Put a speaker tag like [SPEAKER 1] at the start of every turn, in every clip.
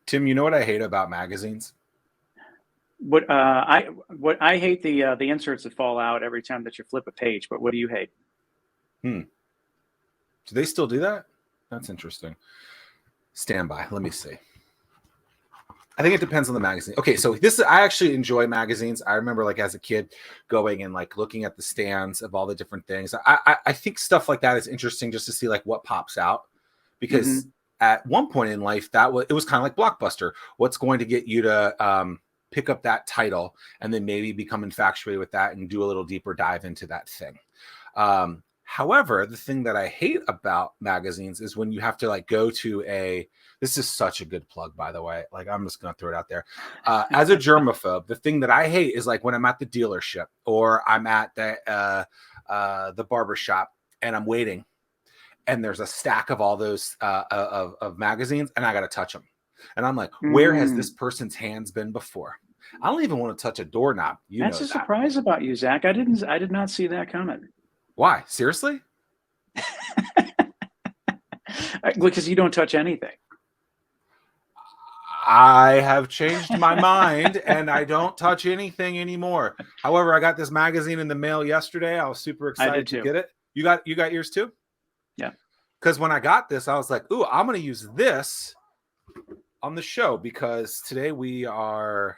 [SPEAKER 1] Tim, you know what I hate about magazines?
[SPEAKER 2] What I hate the inserts that fall out every time that you flip a page. But what do you hate?
[SPEAKER 1] Hmm. Do they still do that? That's interesting. Stand by. Let me see. I think it depends on the magazine. Okay, so I actually enjoy magazines. I remember like as a kid going and like looking at the stands of all the different things. I think stuff like that is interesting just to see like what pops out, because
[SPEAKER 2] Hmm.
[SPEAKER 1] at one point in life it was kind of like Blockbuster. What's going to get you to pick up that title and then maybe become infatuated with that and do a little deeper dive into that thing. However, the thing that I hate about magazines is when you have to like go to this is such a good plug, by the way. Like, I'm just going to throw it out there. As a germaphobe, the thing that I hate is like when I'm at the dealership or I'm at the barber shop and I'm waiting and there's a stack of all those of magazines and I got to touch them. And I'm like, where has this
[SPEAKER 2] Mm.
[SPEAKER 1] person's hands been before? I don't even want to touch a doorknob. You
[SPEAKER 2] That's
[SPEAKER 1] know
[SPEAKER 2] a
[SPEAKER 1] that.
[SPEAKER 2] surprise about you, Zach. I did not see that coming.
[SPEAKER 1] Why? Seriously?
[SPEAKER 2] Because you don't touch anything.
[SPEAKER 1] I have changed my mind and I don't touch anything anymore. However, I got this magazine in the mail yesterday. I was super
[SPEAKER 2] I did
[SPEAKER 1] excited to
[SPEAKER 2] too.
[SPEAKER 1] get it. You got yours too?
[SPEAKER 2] Yeah.
[SPEAKER 1] Because when I got this, I was like, ooh, I'm gonna use this on the show because today we got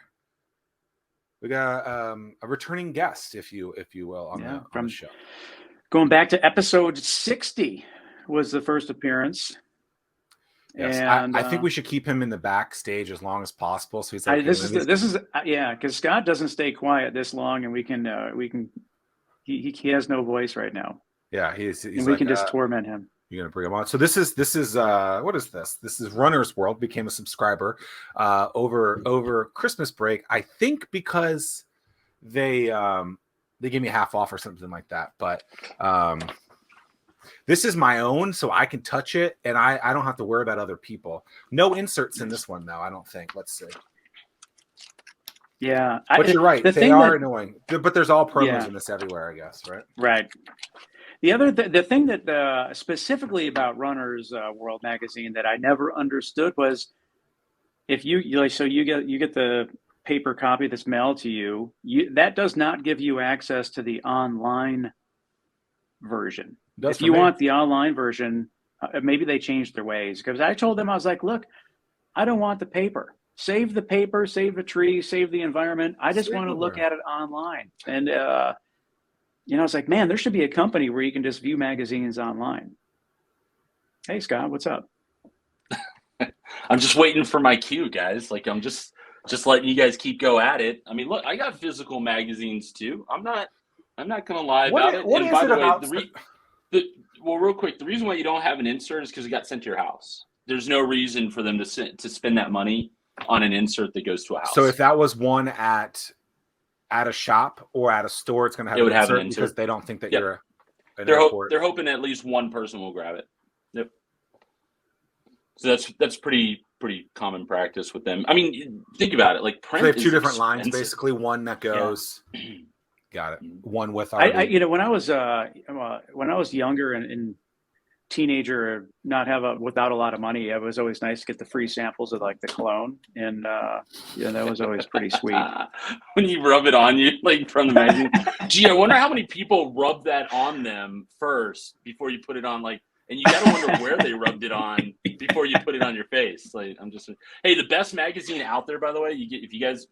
[SPEAKER 1] a returning guest, if you will, on
[SPEAKER 2] Yeah.
[SPEAKER 1] the
[SPEAKER 2] From
[SPEAKER 1] show.
[SPEAKER 2] going back to episode 60 was the first appearance.
[SPEAKER 1] Yes,
[SPEAKER 2] And
[SPEAKER 1] I think we should keep him in the backstage as long as possible. So he's like, okay,
[SPEAKER 2] this is yeah, because Scott doesn't stay quiet this long, and he has no voice right now,
[SPEAKER 1] yeah,
[SPEAKER 2] and
[SPEAKER 1] he's
[SPEAKER 2] we
[SPEAKER 1] like,
[SPEAKER 2] can just torment him.
[SPEAKER 1] you're gonna bring him on. So this is what is this? This is Runner's World. Became a subscriber over Christmas break. I think because they gave me half off or something like that. But this is my own, so I can touch it, and I don't have to worry about other people. No inserts in this one, though. I don't think. Let's see.
[SPEAKER 2] Yeah,
[SPEAKER 1] But you're right;
[SPEAKER 2] the
[SPEAKER 1] they
[SPEAKER 2] thing
[SPEAKER 1] are
[SPEAKER 2] that
[SPEAKER 1] annoying. But there's all promos
[SPEAKER 2] yeah,
[SPEAKER 1] in this everywhere, I guess, right?
[SPEAKER 2] right. The thing that specifically about Runner's World magazine that I never understood was if you like, so you get the paper copy that's mailed to you, that does not give you access to the online version.
[SPEAKER 1] It does
[SPEAKER 2] If
[SPEAKER 1] for
[SPEAKER 2] you
[SPEAKER 1] me.
[SPEAKER 2] want the online version, maybe they changed their ways, because I told them, I was like, look, I don't want the paper. Save the paper, save the tree, save the environment. I just
[SPEAKER 1] Save
[SPEAKER 2] want to look
[SPEAKER 1] everywhere.
[SPEAKER 2] at it online. And I was like, man, there should be a company where you can just view magazines online. Hey, Scott, what's up?
[SPEAKER 3] I'm just waiting for my cue, guys. Like I'm just letting you guys keep go at it. I mean, look, I got physical magazines too. I'm not gonna lie about it.
[SPEAKER 1] What
[SPEAKER 3] And
[SPEAKER 1] is
[SPEAKER 3] by
[SPEAKER 1] it
[SPEAKER 3] the way,
[SPEAKER 1] about?
[SPEAKER 3] well, real quick, the reason why you don't have an insert is because it got sent to your house. There's no reason for them to spend that money on an insert that goes to a
[SPEAKER 1] So if
[SPEAKER 3] house.
[SPEAKER 1] that was one at a shop or at a store, it's going to have
[SPEAKER 3] It
[SPEAKER 1] an
[SPEAKER 3] would have an
[SPEAKER 1] insert because
[SPEAKER 3] insert.
[SPEAKER 1] they don't think that
[SPEAKER 3] Yep.
[SPEAKER 1] you're an airport.
[SPEAKER 3] They're hoping at least one person will grab it. Yep. So that's pretty common practice with them. I mean, think about it. Like
[SPEAKER 1] So they
[SPEAKER 3] print
[SPEAKER 1] have two
[SPEAKER 3] is
[SPEAKER 1] different lines,
[SPEAKER 3] expensive.
[SPEAKER 1] basically. One that
[SPEAKER 2] Yeah.
[SPEAKER 1] goes, got it. One with
[SPEAKER 2] I
[SPEAKER 1] already.
[SPEAKER 2] when I was younger and teenager, not have without a lot of money, it was always nice to get the free samples of like the cologne, and that was always pretty sweet.
[SPEAKER 3] When you rub it on you, like from the magazine. Gee, I wonder how many people rub that on them first before you put it on. Like, and you got to wonder where they rubbed it on before you put it on your face. Like, hey, the best magazine out there, by the way. You get if you guys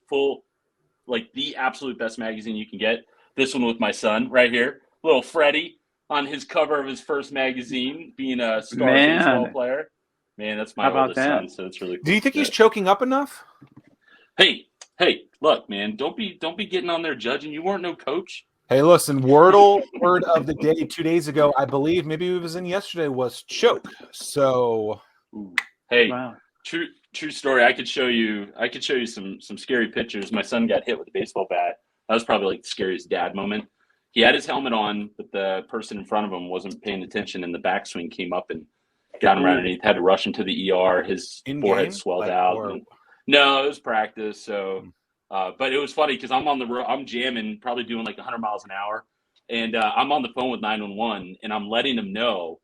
[SPEAKER 3] like the absolute best magazine you can get. This one with my son right here, little Freddie on his cover of his first magazine, being a star baseball
[SPEAKER 2] Man,
[SPEAKER 3] player. Man, that's
[SPEAKER 2] how
[SPEAKER 3] my
[SPEAKER 2] about
[SPEAKER 3] oldest
[SPEAKER 2] that?
[SPEAKER 3] son, so it's really
[SPEAKER 1] Do
[SPEAKER 3] cool.
[SPEAKER 1] you think
[SPEAKER 3] Yeah.
[SPEAKER 1] he's choking up enough?
[SPEAKER 3] Hey, look, man, don't be getting on there judging. You weren't no coach.
[SPEAKER 1] Hey, listen, word of the day 2 days ago, I believe, maybe it was in yesterday, was choke. So,
[SPEAKER 3] Ooh. Hey,
[SPEAKER 2] Wow.
[SPEAKER 3] true story. I could show you some scary pictures. My son got hit with a baseball bat. That was probably like the scariest dad moment. He had his helmet on, but the person in front of him wasn't paying attention, and the backswing came up and got him right
[SPEAKER 2] Ooh.
[SPEAKER 3] underneath. Had to rush him to the ER. His
[SPEAKER 1] in
[SPEAKER 3] forehead
[SPEAKER 1] game,
[SPEAKER 3] swelled
[SPEAKER 1] like,
[SPEAKER 3] out.
[SPEAKER 1] or
[SPEAKER 3] And, no, it was practice. So, but it was funny because I'm on the road. I'm jamming, probably doing like 100 miles an hour, and I'm on the phone with 911, and I'm letting them know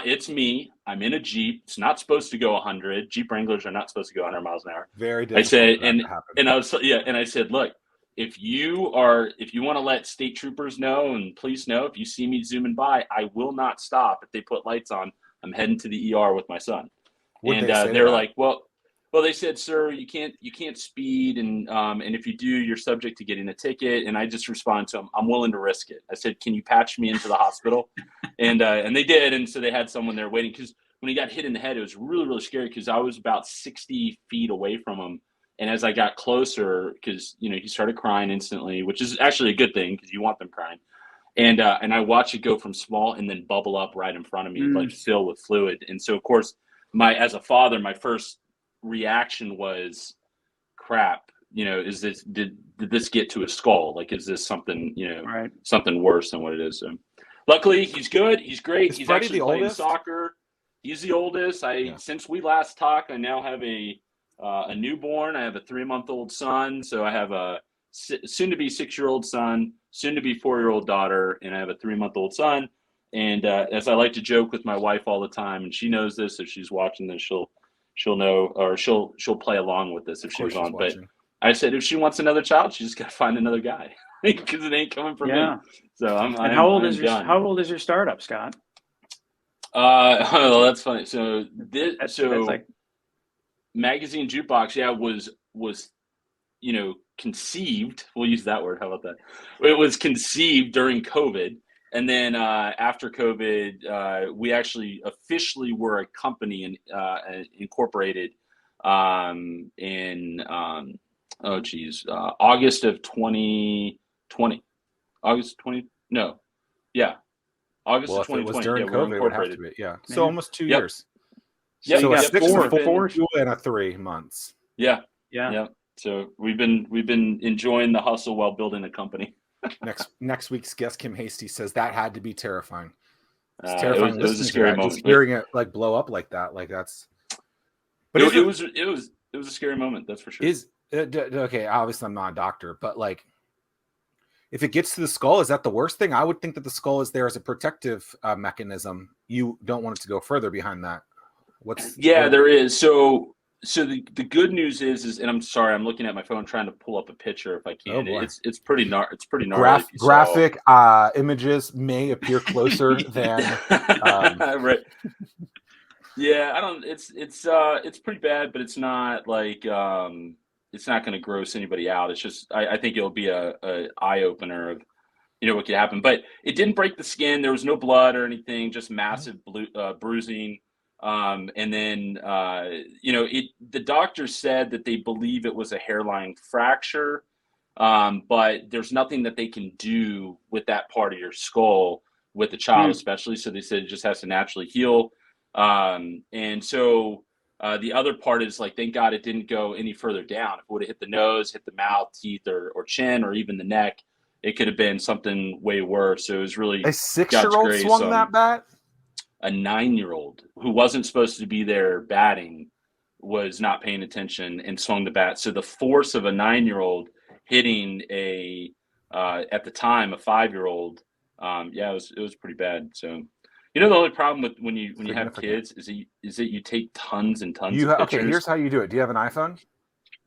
[SPEAKER 3] it's me. I'm in a Jeep. It's not supposed to go 100. Jeep Wranglers are not supposed to go 100 miles an hour.
[SPEAKER 1] Very difficult.
[SPEAKER 3] I said,
[SPEAKER 1] for that to happen.
[SPEAKER 3] and I was, yeah, and I said, look, if you want to let state troopers know and police know, if you see me zooming by, I will not stop. If they put lights on, I'm heading to the ER with my son.
[SPEAKER 1] What'd
[SPEAKER 3] And they're like, well, they said, sir, you can't speed, and if you do, you're subject to getting a ticket. And I just responded to them, I'm willing to risk it. I said, can you patch me into the hospital? And they did, and so they had someone there waiting, because when he got hit in the head, it was really, really scary, because I was about 60 feet away from him. And as I got closer, because he started crying instantly, which is actually a good thing, because you want them crying. And I watched it go from small and then bubble up right in front of me, like fill with fluid. And so, of course, as a father, my first reaction was, crap, is this, did this get to his skull? Like, is this something,
[SPEAKER 2] right,
[SPEAKER 3] something worse than what it is? So luckily he's good. He's great. He's
[SPEAKER 1] Freddie
[SPEAKER 3] actually
[SPEAKER 1] the
[SPEAKER 3] playing
[SPEAKER 1] oldest?
[SPEAKER 3] soccer. He's the oldest. Since we last talked, I now have a newborn. I have a 3-month-old son. So I have a soon to be 6-year-old son, soon to be 4-year-old daughter. And I have a 3-month-old son. And as I like to joke with my wife all the time, and she knows this, if she's watching this, she'll know, or she'll play along with this if she was on. But I said, if she wants another child, she just got to find another guy, because it ain't coming from me. So how old is
[SPEAKER 2] your startup, Scott?
[SPEAKER 3] Well, that's funny. So that's like Magazine Jukebox, was conceived. We'll use that word. How about that? It was conceived during COVID. And then after COVID, we actually officially were a company and incorporated in August of 2020. August of 2020.
[SPEAKER 1] It was during COVID. It would have to be, So almost 2
[SPEAKER 3] Yep.
[SPEAKER 1] years.
[SPEAKER 3] Yeah,
[SPEAKER 1] so
[SPEAKER 3] you got
[SPEAKER 1] 4 and 3 months.
[SPEAKER 3] Yeah. So we've been enjoying the hustle while building a company.
[SPEAKER 1] Next week's guest, Kim Hasty, says that had to be terrifying. It's terrifying.
[SPEAKER 3] It was a scary moment.
[SPEAKER 1] Just hearing it like blow up like that, like that's.
[SPEAKER 3] But it was a scary moment. That's for sure.
[SPEAKER 1] Okay? Obviously, I'm not a doctor, but like, if it gets to the skull, is that the worst thing? I would think that the skull is there as a protective mechanism. You don't want it to go further behind that.
[SPEAKER 3] There is. So the good news is, and I'm sorry, I'm looking at my phone trying to pull up a picture if I can. It's pretty gnarly.
[SPEAKER 1] Graphic images may appear closer than
[SPEAKER 3] right. Yeah, I don't. It's pretty bad, but it's not like it's not going to gross anybody out. It's just I think it'll be a eye opener of what could happen. But it didn't break the skin. There was no blood or anything. Just massive bruising. And then, the doctor said that they believe it was a hairline fracture, but there's nothing that they can do with that part of your skull with the child, especially. So they said it just has to naturally heal. And so the other part is like, thank God it didn't go any further down. If it would have hit the nose, hit the mouth, teeth, or chin, or even the neck, it could have been something way worse. So it was really
[SPEAKER 1] a 6-year-old swung that bat.
[SPEAKER 3] A 9-year-old who wasn't supposed to be there batting was not paying attention and swung the bat. So the force of a 9-year-old hitting at the time, a 5-year-old, it was pretty bad. So, the only problem with when you have kids is that you take tons and tons of pictures.
[SPEAKER 1] Okay, here's how you do it. Do you have an iPhone?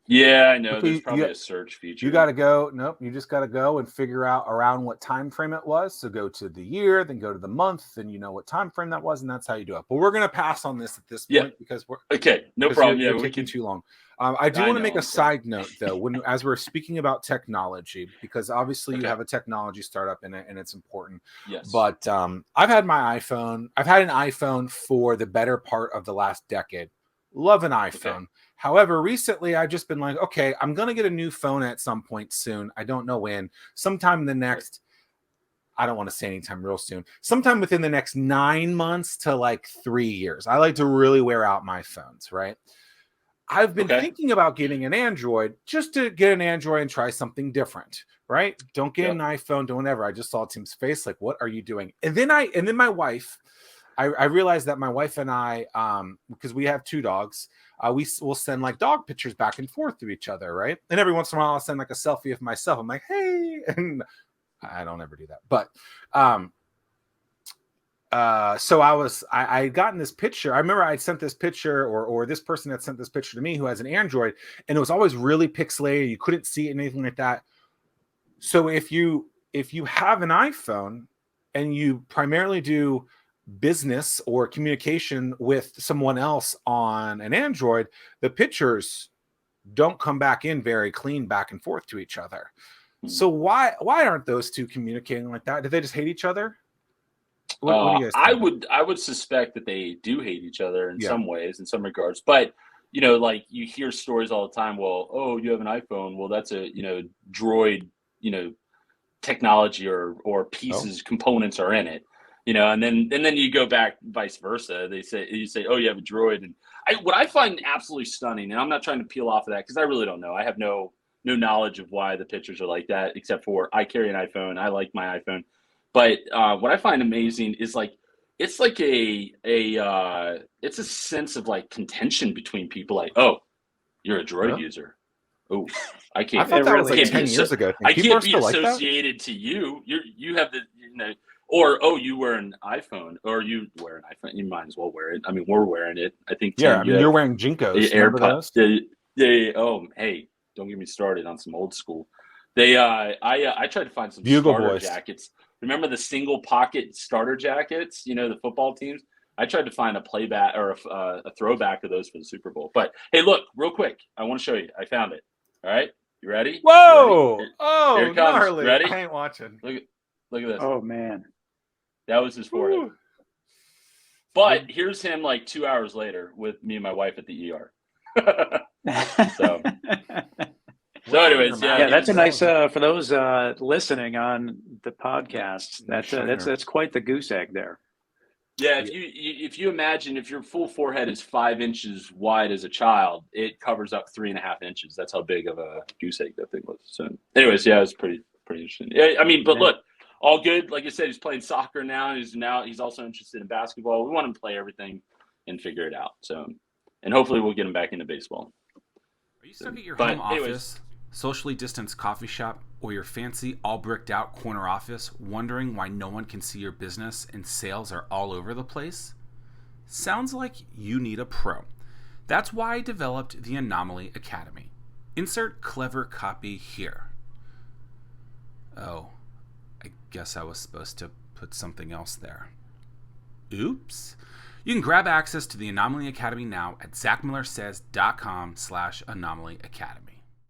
[SPEAKER 3] Yeah, I know. There's probably a search feature.
[SPEAKER 1] You got to go. Nope. You just got to go and figure out around what time frame it was. So go to the year, then go to the month, then you know what time frame that was, and that's how you do it. But we're going to pass on this at this point because we're
[SPEAKER 3] okay. No problem.
[SPEAKER 1] You're taking too long. I do want to make a side note though, as we're speaking about technology, because obviously you have a technology startup in it, and it's important.
[SPEAKER 3] Yes.
[SPEAKER 1] But I've had my iPhone. I've had an iPhone for the better part of the last decade. Love an iPhone. Okay. However, recently I've just been like, okay, I'm going to get a new phone at some point soon. I don't know when. Sometime in the next, I don't want to say anytime real soon. Sometime within the next 9 months to like 3 years. I like to really wear out my phones, right? I've been thinking about getting an Android just to get an Android and try something different, right? Don't get an iPhone, don't ever. I just saw Tim's face like, what are you doing? And then my wife, I realized that my wife and I, because we have 2 dogs, we will send like dog pictures back and forth to each other, right? And every once in a while, I'll send like a selfie of myself. I'm like, hey, and I don't ever do that. But so I had gotten this picture. I remember I sent this picture, or this person had sent this picture to me who has an Android, and it was always really pixelated. You couldn't see it and anything like that. So if you have an iPhone and you primarily do business or communication with someone else on an Android, the pictures don't come back in very clean back and forth to each other. So why aren't those two communicating like that? Did they just hate each other? What do you guys think?
[SPEAKER 3] I would suspect that they do hate each other in some ways, in some regards. But like you hear stories all the time. Well, oh, you have an iPhone. Well, that's a Droid technology or pieces components are in it. And then you go back vice versa. You say, oh, you have a Droid, and what I find absolutely stunning, and I'm not trying to peel off of that because I really don't know. I have no knowledge of why the pictures are like that, except for I carry an iPhone. I like my iPhone. But what I find amazing is it's like it's a sense of like contention between people. Like, oh, you're a Droid user. Oh, I can't.
[SPEAKER 1] I thought that was like
[SPEAKER 3] can't
[SPEAKER 1] 10 years ago.
[SPEAKER 3] I can't be
[SPEAKER 1] like
[SPEAKER 3] associated to you. You have the or oh, you wear an iPhone, or you wear an iPhone. You might as well wear it. I mean, we're wearing it. I think.
[SPEAKER 1] Yeah, you're wearing Jinkos.
[SPEAKER 3] AirPods. Oh, hey, don't get me started on some old school. I tried to find some
[SPEAKER 1] Bugle
[SPEAKER 3] starter
[SPEAKER 1] Boys
[SPEAKER 3] jackets. Remember the single pocket starter jackets? The football teams. I tried to find a playback or a throwback of those for the Super Bowl. But hey, look, real quick, I want to show you. I found it. All right, you ready?
[SPEAKER 1] Whoa!
[SPEAKER 3] Here it comes.
[SPEAKER 1] Gnarly.
[SPEAKER 3] Ready?
[SPEAKER 1] I ain't watching.
[SPEAKER 3] Look at this.
[SPEAKER 2] Oh man,
[SPEAKER 3] that was his forehead. Ooh. But here's him like 2 hours later with me and my wife at the ER. So anyways,
[SPEAKER 2] yeah, that's a nice for those listening on the podcast. That's quite the goose egg there.
[SPEAKER 3] Yeah, if you imagine if your full forehead is 5 inches wide as a child, it covers up 3.5 inches. That's how big of a goose egg that thing was. So, anyways, yeah, it was pretty interesting. Yeah, I mean, but look, all good. Like I said, he's playing soccer now, and he's also interested in basketball. We want him to play everything and figure it out. So, and hopefully, we'll get him back into baseball.
[SPEAKER 4] Are you stuck at your home office, socially distanced coffee shop, or your fancy all bricked out corner office wondering why no one can see your business and sales are all over the place? Sounds like you need a pro. That's why I developed the Anomaly Academy. Insert clever copy here. Oh, I guess I was supposed to put something else there. Oops. You can grab access to the Anomaly Academy now at zackmillersays.com/Anomaly Academy.